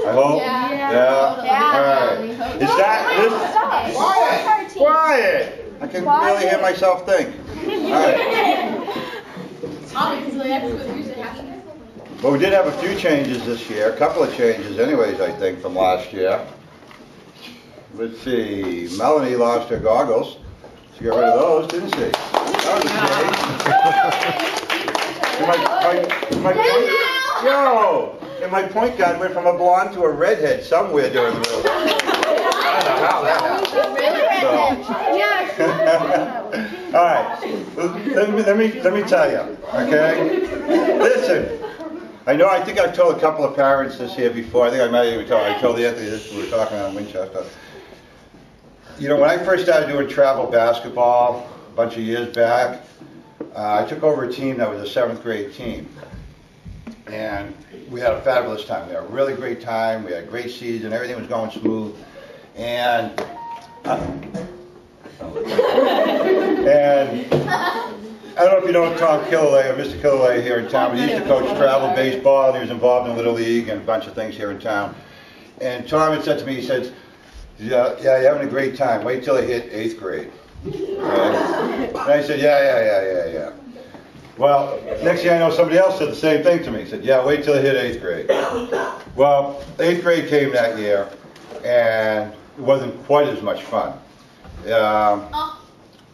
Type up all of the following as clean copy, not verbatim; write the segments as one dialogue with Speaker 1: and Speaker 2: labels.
Speaker 1: I hope.
Speaker 2: Yeah.
Speaker 1: All right. Is that this? Quiet. I can barely hear myself think. All right. But we did have a few changes this year, a couple of changes anyways, I think, from last year. Let's see, Melanie lost her goggles. She got rid of those, didn't she? That was a change. And my point guard went from a blonde to a redhead somewhere during the middle. I don't know how that happened. All right, let me tell you, okay? Listen. I think I've told a couple of parents this here before. I think I might even I told Anthony this when we were talking on Winchester. You know, when I first started doing travel basketball a bunch of years back, I took over a team that was a 7th grade team. And we had a fabulous time. We had a really great time. We had a great season. Everything was going smooth. And I don't know if you know Tom Killalay or Mr. Killalay here in town, but he used to coach travel baseball, and he was involved in Little League and a bunch of things here in town. And Tom had said to me, he said, yeah, you're having a great time. Wait till I hit 8th grade. And I said, yeah. Well, next thing I know, somebody else said the same thing to me. He said, yeah, wait till I hit 8th grade. Well, 8th grade came that year, and it wasn't quite as much fun.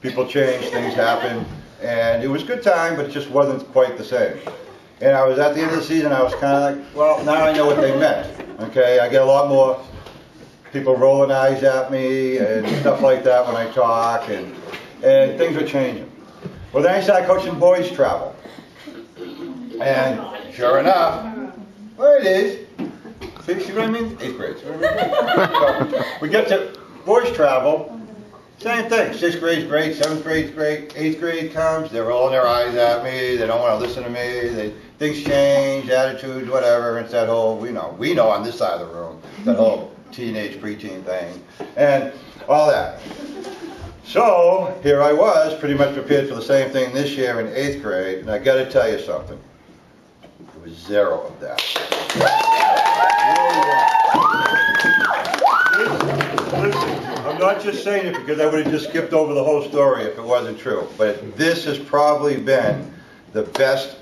Speaker 1: People changed, things happened. And it was a good time, but it just wasn't quite the same. And I was at the end of the season, I was kind of like, well, now I know what they meant. Okay, I get a lot more people rolling eyes at me and stuff like that when I talk, and things are changing. Well, then I started coaching boys travel. And sure enough, well, it is. See what I mean? 8th grade. So we get to boys travel. Same thing. 6th grade's great, 7th grade's great, 8th grade comes, they're rolling their eyes at me, they don't want to listen to me, things change, attitudes, whatever. It's that whole, we know on this side of the room, that whole teenage, preteen thing, and all that. So, here I was, pretty much prepared for the same thing this year in 8th grade, and I got to tell you something. There was 0 of that. Listen, I'm not just saying it because I would have just skipped over the whole story if it wasn't true. But this has probably been the best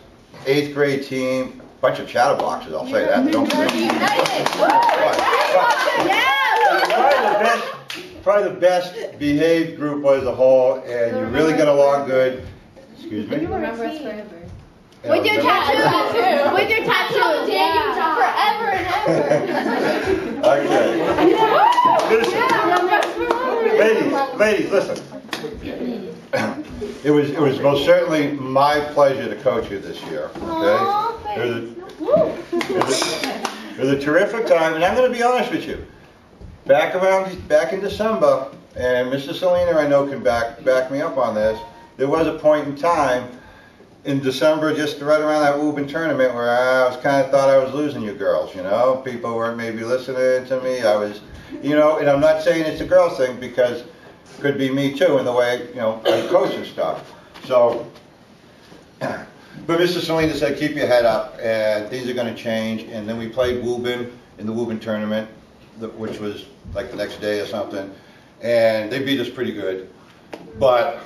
Speaker 1: 8th grade team. Bunch of chatterboxes, I'll say that. Don't probably the best behaved group as a whole, and you really get along good. Excuse me?
Speaker 2: Remember us forever.
Speaker 3: With your tattoo. With your tattoo. Forever and ever.
Speaker 1: Okay. Ladies, listen. It was most certainly my pleasure to coach you this year. Okay. It was a terrific time, and I'm going to be honest with you. Back in December, and Mr. Salina, I know, can back me up on this. There was a point in time in December, just right around that Woburn tournament, where I was kind of thought I was losing you girls. People weren't maybe listening to me. I was, and I'm not saying it's a girls thing, because it could be me too in the way I coach and stuff. So, but Mr. Salina said, keep your head up, and things are going to change. And then we played Woburn in the Woburn tournament, which was like the next day or something, and they beat us pretty good. But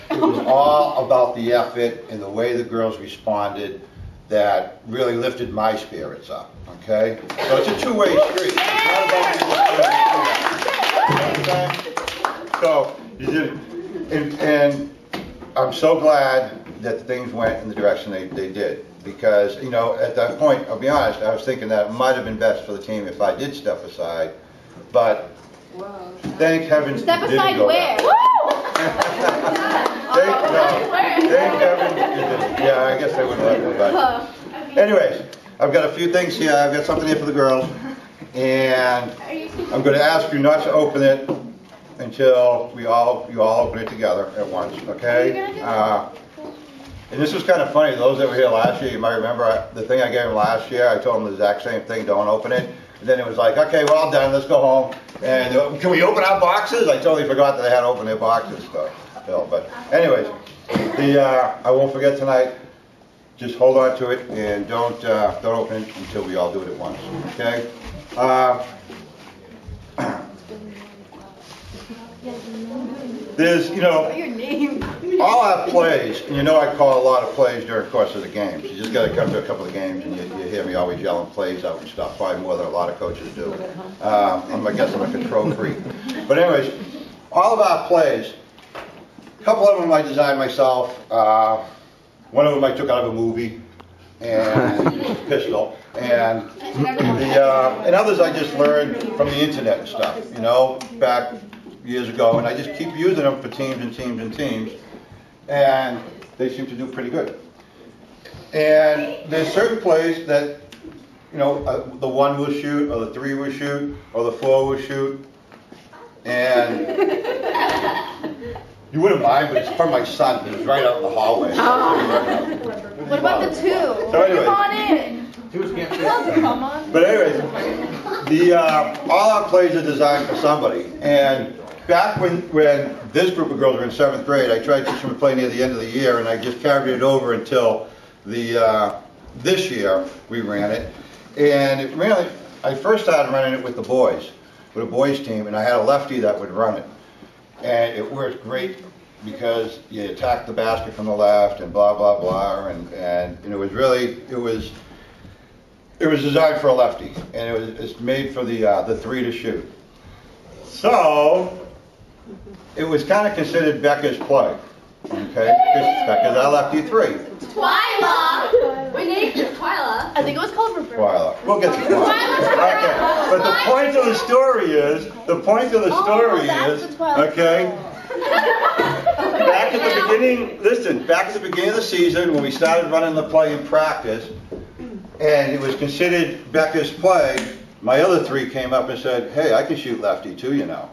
Speaker 1: it was all about the effort and the way the girls responded that really lifted my spirits up, okay? So it's a two-way street. It's not about me. So, you did, and I'm so glad that things went in the direction they did. Because, at that point, I'll be honest, I was thinking that it might have been best for the team if I did step aside. But, thank heavens
Speaker 3: Step
Speaker 1: it didn't
Speaker 3: aside
Speaker 1: go
Speaker 3: where?
Speaker 1: Thank heavens it didn't. Yeah, I guess they wouldn't let me. But anyways, I've got a few things here. I've got something here for the girls. And I'm going to ask you not to open it until you all open it together at once, okay? And this was kind of funny. Those that were here last year, you might remember the thing I gave them last year. I told them the exact same thing, don't open it. And then it was like, okay, we're all done, let's go home. And can we open our boxes? I totally forgot that they had to open their boxes. But anyways, I won't forget tonight. Just hold on to it and don't open it until we all do it at once, okay? There's, you know, all our plays, and you know I call a lot of plays during the course of the games. You just got to come to a couple of games and you hear me always yelling plays out and stuff, probably more than a lot of coaches do. I guess I'm a control freak. But anyways, all of our plays, a couple of them I designed myself. One of them I took out of a movie, and Pistol, and and others I just learned from the internet and stuff, you know, back years ago, and I just keep using them for teams and teams and teams, and they seem to do pretty good. And there's certain plays that, you know, the 1 will shoot, or the 3 will shoot, or the 4 will shoot, and you wouldn't mind, but it's from my son. He's right out in the hallway.
Speaker 3: What about the 2?
Speaker 1: So anyway,
Speaker 3: come on in. Come on.
Speaker 1: But anyways, all our plays are designed for somebody. And back when this group of girls were in 7th grade, I tried teaching them to play near the end of the year, and I just carried it over until this year we ran it. And it really, I first started running it with the boys, with a boys team, and I had a lefty that would run it. And it worked great because you attack the basket from the left and blah, blah, blah. And it was really, it was designed for a lefty. And it's made for the 3 to shoot. So, it was kind of considered Becca's play. Okay? Because Becca's our lefty 3.
Speaker 3: Twyla. We named it Twyla. I think it was called Roberta.
Speaker 1: Twyla. We'll get to Twyla. Okay. But the point of the story is, okay? Back at the beginning, listen, back at the beginning of the season when we started running the play in practice, and it was considered Becca's play, my other 3 came up and said, hey, I can shoot lefty too, you know.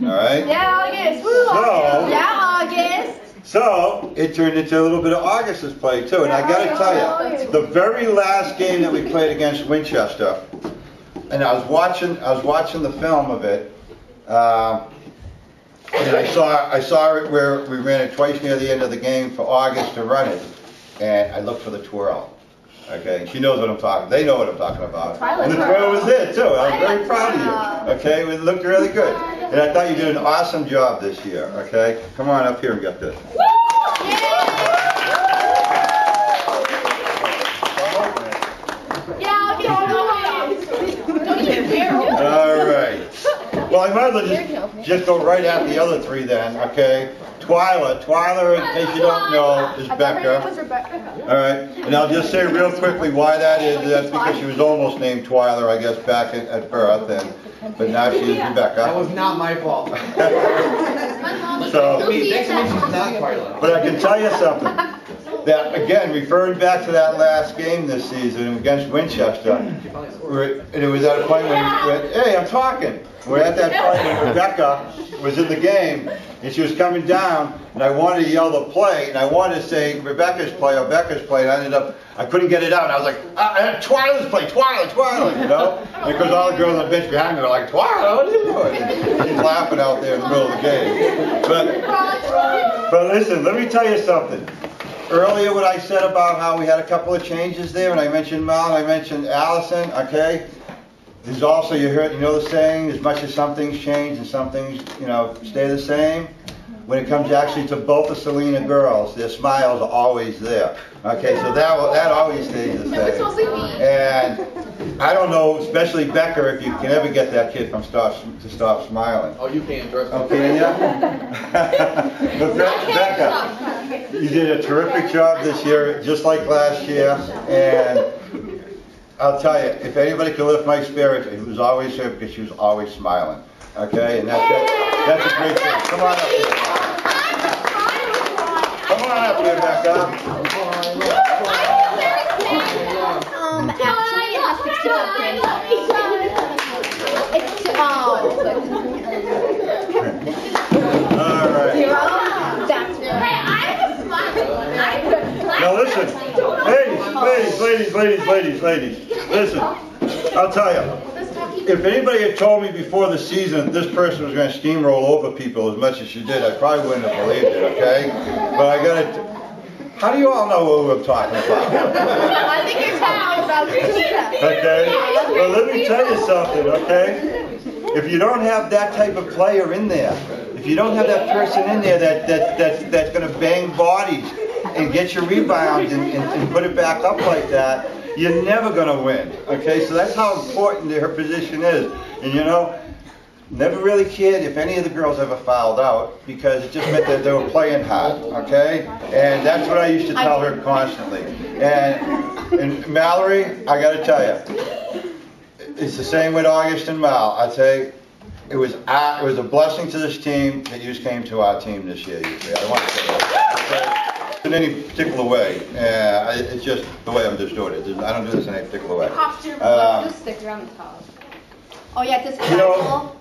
Speaker 1: All right?
Speaker 3: Yeah, August. Woo, August. Yeah, August.
Speaker 1: So, it turned into a little bit of August's play too, and I got to tell you, the very last game that we played against Winchester, and I was watching the film of it, and I saw it where we ran it twice near the end of the game for August to run it, and I looked for the twirl. Okay, she knows what I'm talking. They know what I'm talking about. And the twirl was there too. I was very proud of you. Okay, it looked really good, and I thought you did an awesome job this year. Okay, come on up here and get this. All right. Well, I might as well just go right at the other 3 then, okay? Twyla, in case you don't know, is Becca. All right. And I'll just say real quickly why that is. That's because she was almost named Twyla, I guess, back at birth, but now she is Rebecca.
Speaker 2: That was not my fault.
Speaker 1: So, but I can tell you something. That, again, referring back to that last game this season against Winchester, and it was at a point when, hey, I'm talking. We're at that point when Rebecca was in the game, and she was coming down, and I wanted to yell the play, and I wanted to say Rebecca's play or Becca's play, and I couldn't get it out, and I was like, Twyla's play, Twyla, you know? Because all the girls on the bench behind me were like, Twyla, what are you doing? And she's laughing out there in the middle of the game. But listen, let me tell you something. Earlier what I said about how we had a couple of changes there, and I mentioned Mel and I mentioned Allison, okay? There's also, you know the saying, as much as some things change and some things, you know, stay the same. When it comes actually to both the Selena girls, their smiles are always there. Okay, so that always stays the same. And I don't know, especially Becca, if you can ever get that kid to stop smiling.
Speaker 2: Oh, you can, trust me.
Speaker 1: Okay, yeah? But Becca, you did a terrific job this year, just like last year. And I'll tell you, if anybody could lift my spirit, it was always her because she was always smiling. Okay, and that's a great thing. Come on up here. Come on up here, Becca. All right. Now listen, ladies, listen, I'll tell you, if anybody had told me before the season this person was going to steamroll over people as much as she did, I probably wouldn't have believed it, okay? But I got to How do you all know who I'm talking about?
Speaker 3: I think you're talking about
Speaker 1: Okay? Well, let me tell you something, okay? If you don't have that type of player in there, if you don't have that person in there that's going to bang bodies and get your rebounds and put it back up like that, you're never going to win. Okay? So that's how important her position is. And you know, never really cared if any of the girls ever fouled out because it just meant that they were playing hard, okay? And that's what I used to tell her constantly. And Mallory, I got to tell you, it's the same with August and Mal. I'd say it was a blessing to this team that you came to our team this year. I want to say that. Okay? In any particular way. It's just the way I'm just doing it. I don't do this in any particular way.
Speaker 3: Just stick around the top. Oh yeah, this
Speaker 1: you know,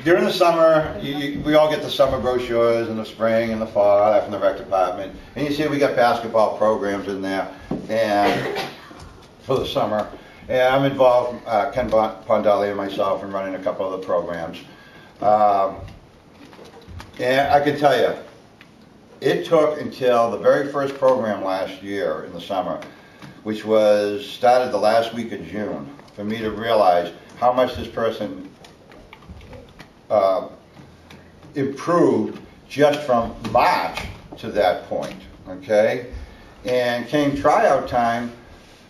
Speaker 1: during the summer, we all get the summer brochures in the spring and the fall from the rec department, and you see we got basketball programs in there, and for the summer, and I'm involved, Ken Pondelli and myself, in running a couple of the programs, and I can tell you, it took until the very first program last year in the summer, which was started the last week of June, for me to realize how much this person improved just from March to that point, okay? And came tryout time,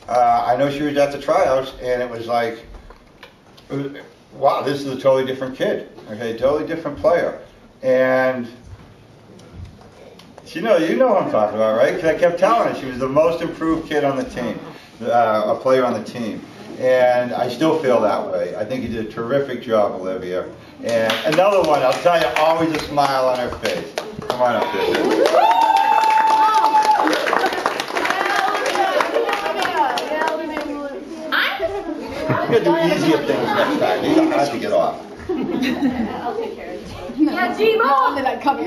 Speaker 1: I know she was at the tryouts, and it was like, wow, this is a totally different kid, okay, totally different player. And you know what I'm talking about, right? Because I kept telling her she was the most improved kid on the team, a player on the team. And I still feel that way. I think you did a terrific job, Olivia. And another one, I'll tell you, always a smile on her face. Come on up there. I'm going to do easier things next time. These are hard to get off.
Speaker 3: I'll take care of it. Yeah, Gino! No wonder that cover.
Speaker 1: Oh,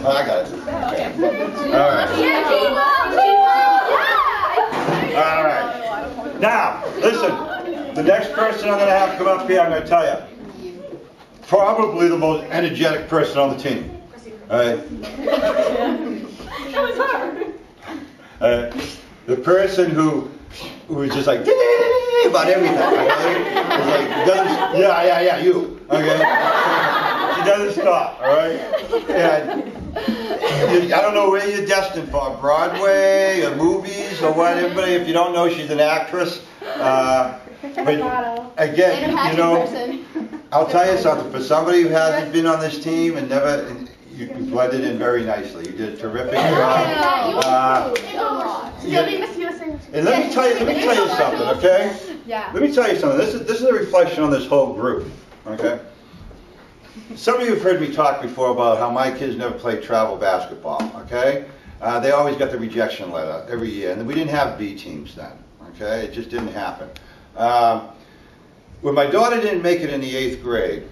Speaker 1: I got it. All right.
Speaker 3: Yeah, Gino!
Speaker 1: All right. Now, listen, the next person I'm going to have come up here, I'm going to tell you, probably the most energetic person on the team. All right?
Speaker 3: That was her.
Speaker 1: The person who is just like, about everything. Okay? It's like, yeah, you. Okay? She doesn't stop, all right? And I don't know where you're destined for, Broadway or movies or whatever, but if you don't know, she's an actress. But again, you know, I'll tell you something, for somebody who hasn't been on this team and never, you blended in very nicely. You did a terrific job. And let me tell you something, okay?
Speaker 3: Yeah.
Speaker 1: Let me tell you something. This is a reflection on this whole group, okay? Some of you have heard me talk before about how my kids never played travel basketball, okay? They always got the rejection letter every year, and we didn't have B teams then, okay? It just didn't happen. When my daughter didn't make it in the 8th grade,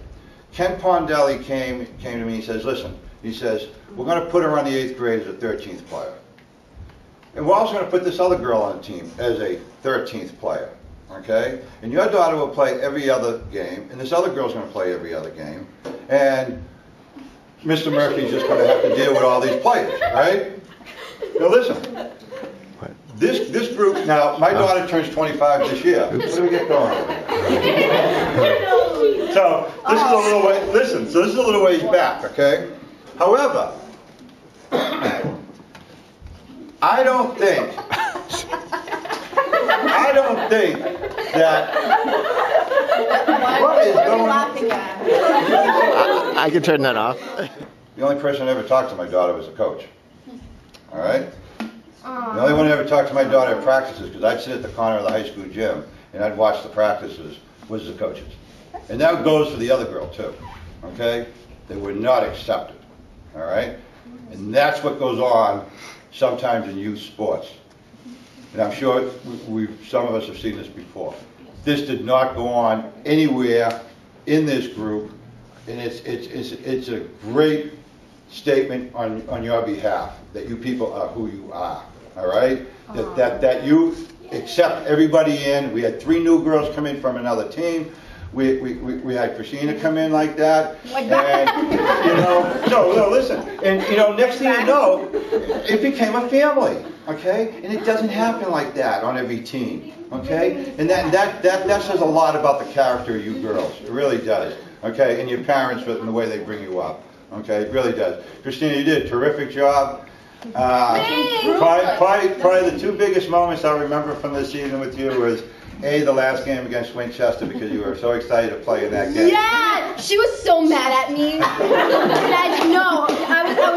Speaker 1: Ken Pondelli came to me and says, listen, he says, we're going to put her on the 8th grade as a 13th player. And we're also going to put this other girl on the team as a 13th player, okay? And your daughter will play every other game, and this other girl's going to play every other game, and Mr. Murphy's just going to have to deal with all these players, right? Now listen, this group, now my daughter turns 25 this year. What do we get going on? So this is a little way, listen, so this is a little ways back, okay? However, I don't think that what is going on?
Speaker 2: I can turn that off.
Speaker 1: The only person I ever talked to my daughter was a coach. All right? The only one I ever talked to my daughter at practices, because I'd sit at the corner of the high school gym and I'd watch the practices, was the coaches. And that goes for the other girl too. Okay? They were not accepted. All right? And that's what goes on sometimes in youth sports. And I'm sure some of us have seen this before. This did not go on anywhere in this group, and it's a great statement on your behalf that you people are who you are. All right, that you accept everybody in. We had 3 new girls come in from another team. we had Christina come in like that, and no, listen, and next thing you know, it became a family, okay? And it doesn't happen like that on every team, okay? And that says a lot about the character of you girls. It really does, okay? And your parents and the way they bring you up, okay? It really does. Christina, you did a terrific job. Probably the two biggest moments I remember from this season with you was the last game against Winchester, because you were so excited to play in that game.
Speaker 3: Yeah, she was so mad at me. I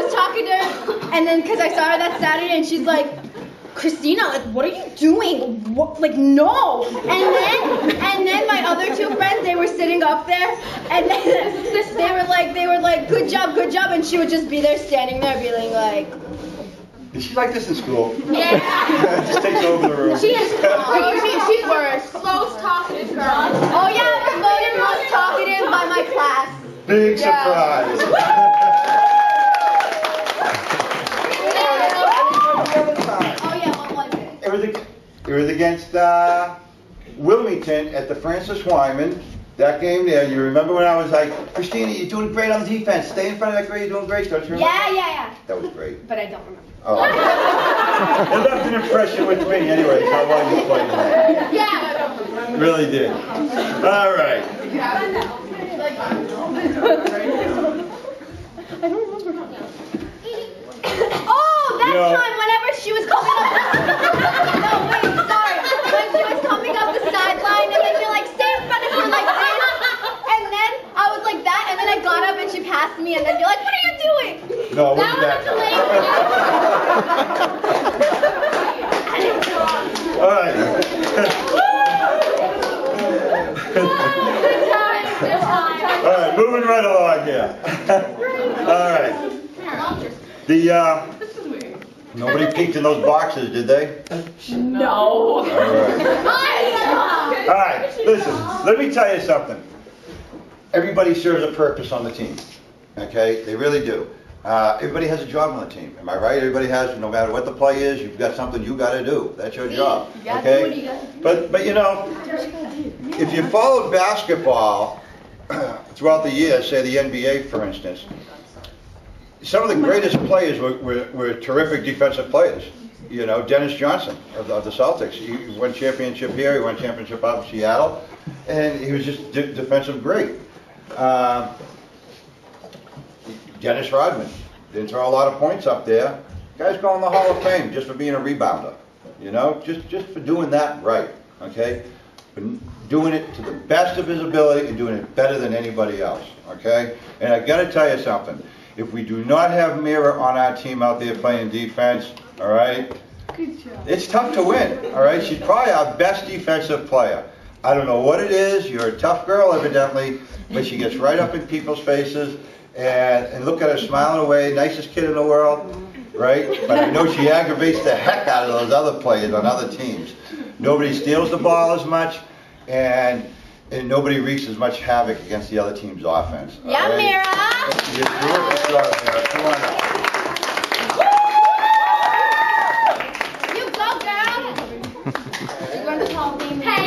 Speaker 3: was talking to her, and then because I saw her that Saturday, and she's like, Christina, like, what are you doing? What, like, no. And then my other two friends, they were sitting up there, and then they were like, good job, and she would just be there, standing there, being like.
Speaker 1: Is she like this in school?
Speaker 3: Yeah.
Speaker 1: Just takes over the room.
Speaker 3: She is. She's worse. Slowest talkative girl. Oh yeah, slow and most talkative by my class.
Speaker 1: Big surprise.
Speaker 3: Oh yeah, what was it?
Speaker 1: It was against Wilmington at the Francis Wyman. That game there, you remember when I was like, Christina, you're doing great on the defense. Stay in front of that grade, you're doing great. Don't you remember?
Speaker 3: Yeah.
Speaker 1: That was great.
Speaker 3: But I don't remember.
Speaker 1: Oh. It left an impression with me anyway, how well you played tonight.
Speaker 3: Yeah.
Speaker 1: Really did. All right.
Speaker 3: Oh, that time whenever she was coming up. No, wait, sorry. When she was coming up the sideline and then you're like, stay in front of her like this. And then I was like that, and then I got up and she passed me, and then you're like, what are you doing?
Speaker 1: No, it wasn't that time. All right. All right, moving right along here. All right. Nobody peeked in those boxes, did they?
Speaker 3: No.
Speaker 1: All right, listen, let me tell you something. Everybody serves a purpose on the team, okay? They really do. Everybody has a job on the team, am I right? Everybody has, no matter what the play is, you've got something you got to do. That's your job, okay? But if you followed basketball throughout the years, say the NBA, for instance, some of the greatest players were terrific defensive players. Dennis Johnson of the Celtics. He won championship here. He won championship out in Seattle, and he was just defensive great. Dennis Rodman didn't throw a lot of points up there. Guy's going in the Hall of Fame just for being a rebounder. Just for doing that right. Okay, but doing it to the best of his ability and doing it better than anybody else. Okay, and I got to tell you something. If we do not have Mira on our team out there playing defense, all right, it's tough to win, all right? She's probably our best defensive player. I don't know what it is. You're a tough girl, evidently, but she gets right up in people's faces, and look at her smiling away, nicest kid in the world, right? But I know she aggravates the heck out of those other players on other teams. Nobody steals the ball as much, and nobody wreaks as much havoc against the other team's offense.
Speaker 3: Yeah, right? Mira!
Speaker 1: You're doing it, Mira. Come on up.
Speaker 3: You go, girl! You're going to call me. Hey.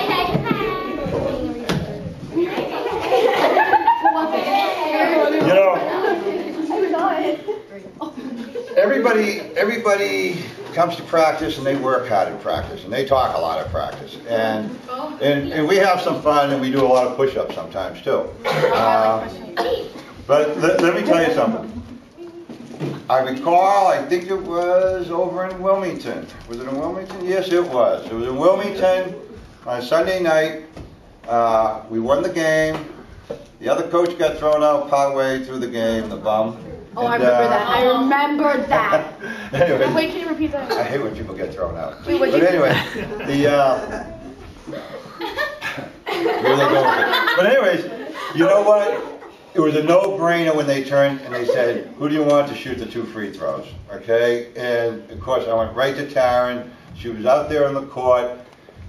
Speaker 1: Everybody comes to practice and they work hard in practice and they talk a lot at practice and we have some fun and we do a lot of push-ups sometimes too. But let me tell you something. I recall, I think it was over in Wilmington. Was it in Wilmington? Yes, it was. It was in Wilmington on a Sunday night. We won the game. The other coach got thrown out partway through the game, the bum.
Speaker 3: Oh, I remember that. I remember that.
Speaker 1: Anyway,
Speaker 3: wait, can you repeat that?
Speaker 1: I hate when people get thrown out.
Speaker 3: Wait,
Speaker 1: but anyway, where they go with it? But anyways, you know what? It was a no-brainer when they turned and they said, "Who do you want to shoot the 2 free throws?" Okay, and of course I went right to Taryn. She was out there on the court.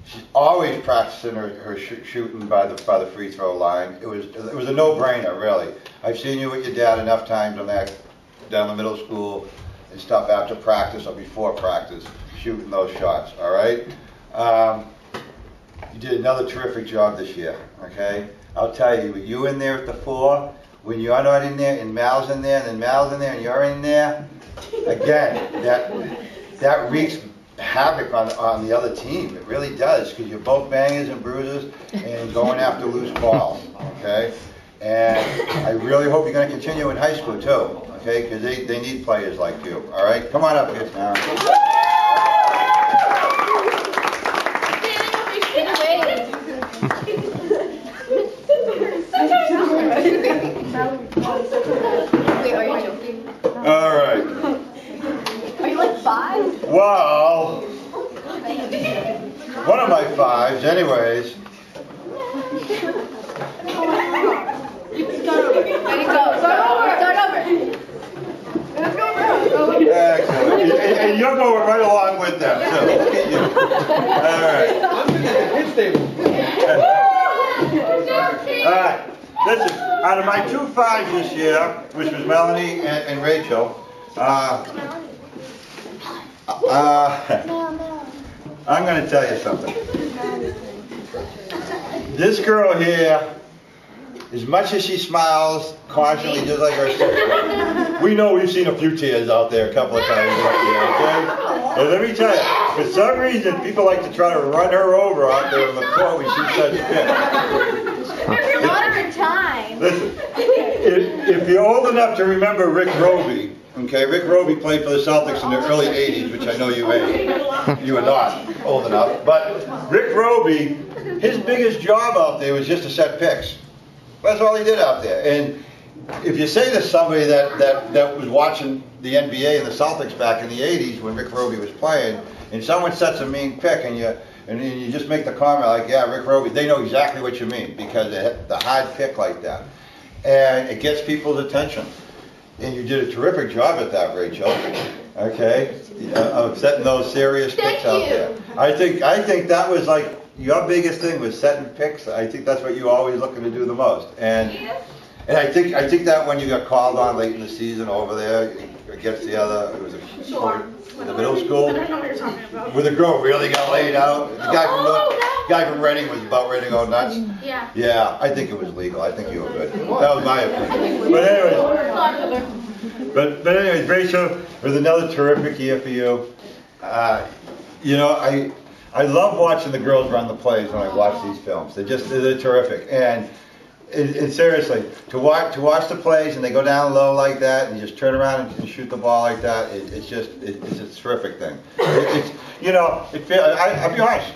Speaker 1: She's always practicing her shooting by the free throw line. It was a no-brainer, really. I've seen you with your dad enough times on that down the middle school and stuff after practice or before practice, shooting those shots. All right. you did another terrific job this year, okay? I'll tell you, with you in there at the 4, when you're not in there, and Mal's in there, and then Mal's in there, and you're in there, again, that wreaks havoc on the other team. It really does, because you're both bangers and bruisers and going after loose balls, okay? And I really hope you're going to continue in high school, too, okay? Because they need players like you, all right? Come on up here now.
Speaker 3: Wait, are you joking?
Speaker 1: All right.
Speaker 3: Are you like 5?
Speaker 1: Well, one of my 5s, anyways.
Speaker 3: Start over. Ready, go. Start over.
Speaker 1: Excellent. And you're going right along with them, too. Look at you. All right. All right. Listen, out of my 2 5s this year, which was Melanie and Rachel, I'm going to tell you something. This girl here, as much as she smiles constantly, just like her sister, we know we've seen a few tears out there a couple of times this year, okay? And let me tell you, for some reason, people like to try to run her over out there in the court when she's such a kid.
Speaker 3: A lot of the time.
Speaker 1: Listen, if you're old enough to remember Rick Roby, okay, Rick Roby played for the Celtics in the early 80s, which I know you ain't. You are not old enough. But Rick Roby, his biggest job out there was just to set picks. That's all he did out there. And if you say to somebody that was watching the NBA and the Celtics back in the 80s when Rick Roby was playing, and someone sets a mean pick and you just make the comment like, yeah, Rick Roby, they know exactly what you mean because they hit the hard pick like that. And it gets people's attention. And you did a terrific job at that, Rachel. Okay? Of setting those serious picks out there. I think that was like your biggest thing was setting picks. I think that's what you're always looking to do the most. And I think that when you got called on late in the season over there against the other, it was in the middle school,
Speaker 4: I don't know what you're talking about.
Speaker 1: where the girl really got laid out. The guy from Reading was about ready to go nuts.
Speaker 4: Yeah.
Speaker 1: Yeah, I think it was legal. I think you were good. That was my opinion. But anyways, Rachel, it was another terrific year for you. You know, I love watching the girls run the plays when I watch these films. They're terrific. And seriously, to watch the plays and they go down low like that and you just turn around and shoot the ball like that, it's a terrific thing. I'll be honest,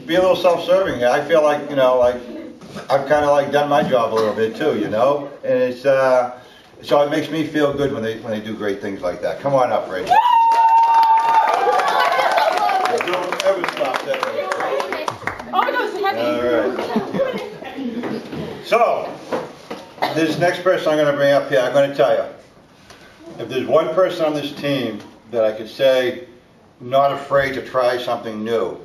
Speaker 1: be a little self-serving here. I feel like, I've kind of like done my job a little bit too, and it's, so it makes me feel good when they do great things like that. Come on up, Rachel. Don't ever stop that.
Speaker 4: Oh, no, it's heavy.
Speaker 1: All right. So, this next person I'm going to bring up here, I'm going to tell you, if there's one person on this team that I could say not afraid to try something new,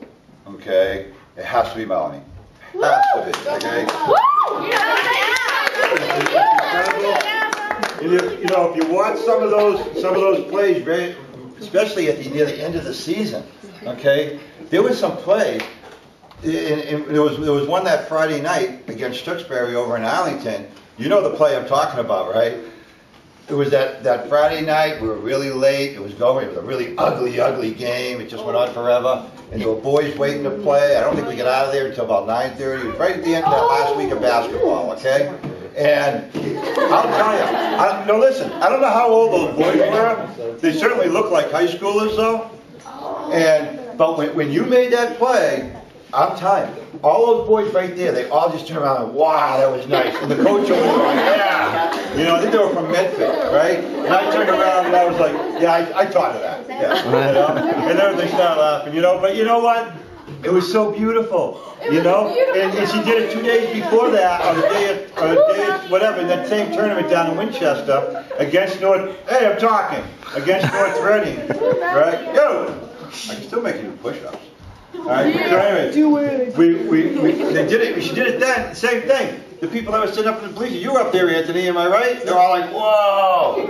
Speaker 1: okay, it has to be Melanie. Has to be, okay? And if you watch some of those plays, especially near the end of the season, okay, there was some plays. And there was one that Friday night against Tewksbury over in Arlington. You know the play I'm talking about, right? It was that Friday night. We were really late. It was a really ugly game. It just went on forever. And there were boys waiting to play. I don't think we got out of there until about 9:30. It was right at the end of that last week of basketball, okay? And I'll tell you, listen, I don't know how old those boys were. They certainly look like high schoolers, though. But when you made that play, I'm telling you, all those boys right there, they all just turned around and, wow, that was nice. And the coach was like, yeah. I think they were from Medford, right? And I turned around and I was like, yeah, I thought of that. Yeah. And then they started laughing, But you know what? It was so beautiful, And she did it 2 days before that on a day of whatever, in that same tournament down in Winchester against against North Reading, right? Yo, I can still make you do push-ups. All right. So anyway, they did it. She did it then. Same thing. The people that were sitting up in the bleachers. You were up there, Anthony. Am I right? They're all like, "Whoa!"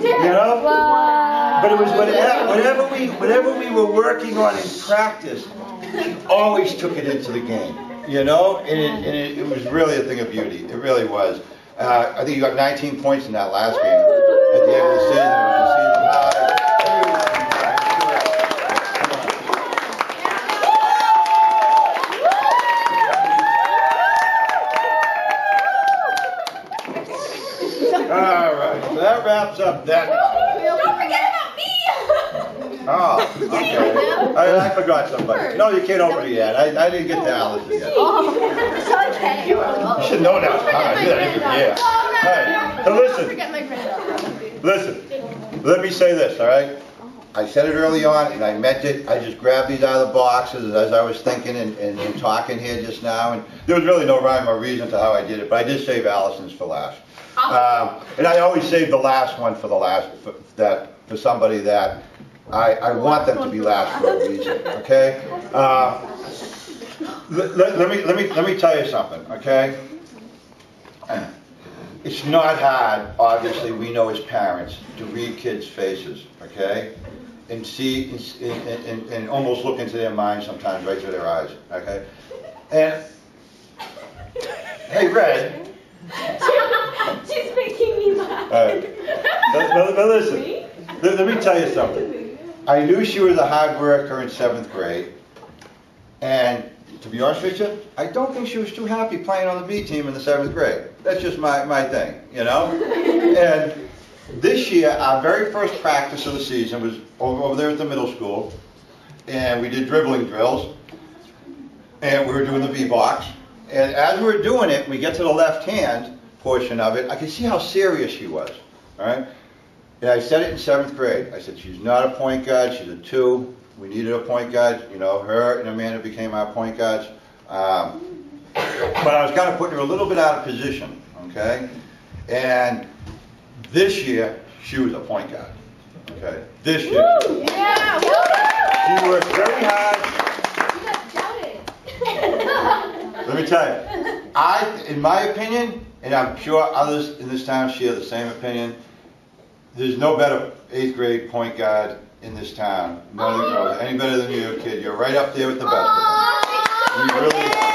Speaker 3: Wow.
Speaker 1: But it was whatever we were working on in practice, we always took it into the game. You know, and it was really a thing of beauty. It really was. I think you got 19 points in that last game. At the end of the season, it was a season high. All right, so that wraps up that part.
Speaker 3: Don't forget about me.
Speaker 1: Oh, okay. I forgot somebody. No, you can't open it yet. I didn't get to Alice yet.
Speaker 3: Okay.
Speaker 1: You should know that. Yeah. Hey, so listen.
Speaker 3: Forget my friend.
Speaker 1: Listen. Let me say this, all right? I said it early on, and I meant it. I just grabbed these out of the boxes as I was thinking and talking here just now, and there was really no rhyme or reason to how I did it, but I did save Allison's for last. And I always save the last one for the last, for somebody that I want them to be last for a reason, okay? Let me tell you something, okay? It's not hard, obviously, we know as parents, to read kids' faces, okay? And see, and almost look into their minds sometimes, right to their eyes, okay? And, hey, Red.
Speaker 4: She's making me laugh.
Speaker 1: Now listen, let me tell you something. I knew she was a hard worker in 7th grade, and to be honest with you, I don't think she was too happy playing on the B team in the 7th grade. That's just my thing, you know? And this year, our very first practice of the season was over there at the middle school, and we did dribbling drills, and we were doing the B-box. And as we were doing it, we get to the left-hand portion of it, I could see how serious she was, all right? And I said it in 7th grade. I said, she's not a point guard, she's a 2. We needed a point guard, you know, her and Amanda became our point guards. But I was kind of putting her a little bit out of position, okay? And this year, she was a point guard, okay? This year.
Speaker 3: Yeah.
Speaker 1: She worked very hard. Let me tell you, in my opinion, and I'm sure others in this town share the same opinion, there's no better 8th grade point guard in this town. None of the girls, any better than you, kid. You're right up there with the best of them. You really are.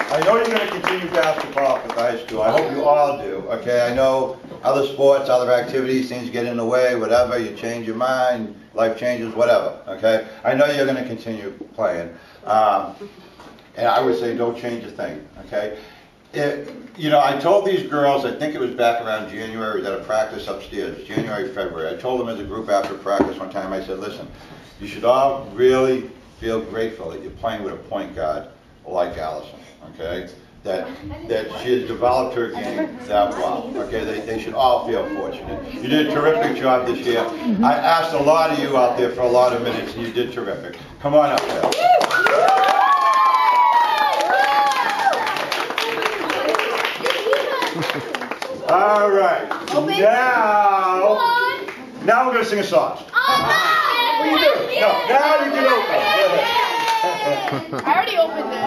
Speaker 1: I know you're going to continue basketball at the high school. I hope you all do, okay? I know other sports, other activities, things get in the way, whatever. You change your mind, life changes, whatever, okay? I know you're going to continue playing. And I would say don't change a thing, okay? You know, I told these girls, I think it was back around January, that a practice upstairs, January, February. I told them as a group after practice one time, I said, listen, you should all really feel grateful that you're playing with a point guard like Allison, okay? That she has developed her game that well, okay? They should all feel fortunate. You did a terrific job this year. I asked a lot of you out there for a lot of minutes, and you did terrific. Come on up there. All right. Now we're going to sing a song. What are you doing? No, now you can open.
Speaker 3: I already opened it.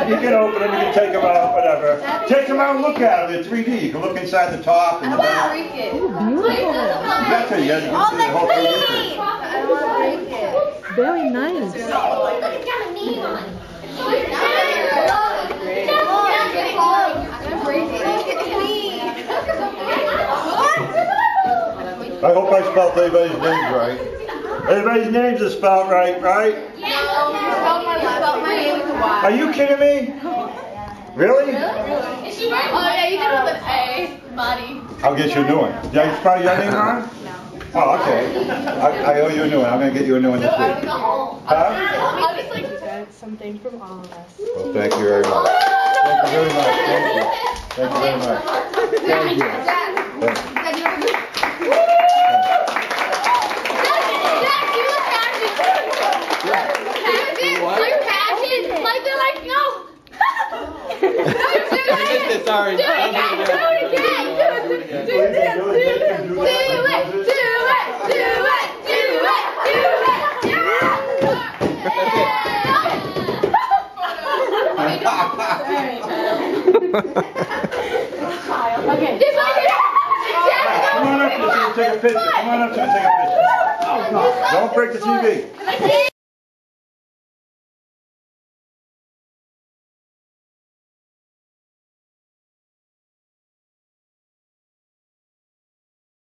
Speaker 1: You can open them, you can take them out, whatever. Take them out and look at them. They're 3D. You can look inside the top and the back. That's it. You can see the whole 3D.
Speaker 3: I don't want to break it.
Speaker 5: Very nice.
Speaker 3: It's got a name on it.
Speaker 1: I hope I spelled everybody's names right. Everybody's names are spelled right, right?
Speaker 3: Yeah. Spelled my name with a Y.
Speaker 1: Are you kidding me? Really?
Speaker 3: Is she right? Oh yeah, you did with an A, buddy.
Speaker 1: I'll get you a new one. Did I spell your name wrong? No. Oh, okay. I owe you a new one. I'm going to get you a new one this week. Huh?
Speaker 3: I'll just like
Speaker 5: Something from all of us.
Speaker 1: Well, thank you very much. Thank you very much. Thank you. Thank you very much.
Speaker 2: Thank you.
Speaker 6: Sorry.
Speaker 3: Okay.
Speaker 1: Come on up here so you can take a picture. Come on up so you can take a picture. Don't break the TV.